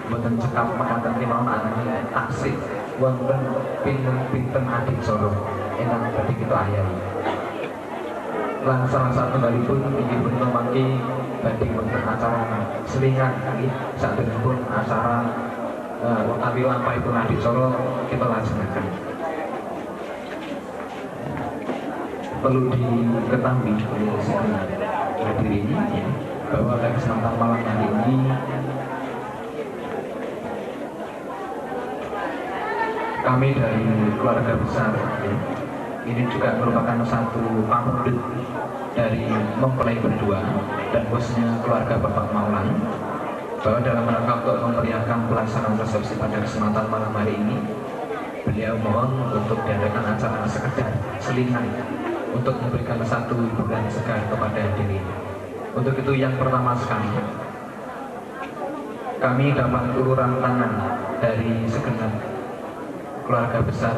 mboten cekap mekaten kemawon anane taksih wonten pinten adik soro ingkang badhe kita ayahi. Lan salah satunggalipun inggih punika mangke badhe wonten acara selingan nggih saderengipun acara utawi lampahipun adik soro kita lajengaken. Perlu diketahui oleh segala hadirin ya, bahwa pada kesempatan malam hari ini kami dari keluarga besar ya, ini juga merupakan satu pamordet dari mempelai berdua dan bosnya keluarga Bapak Maulan, bahwa dalam rangka untuk memeriahkan pelaksanaan resepsi pada kesempatan malam hari ini, beliau mohon untuk diadakan acara sekedar selingan untuk memberikan satu hiburan segar kepada hadirin. Untuk itu yang pertama sekali, kami dapat uluran tangan dari segenap keluarga besar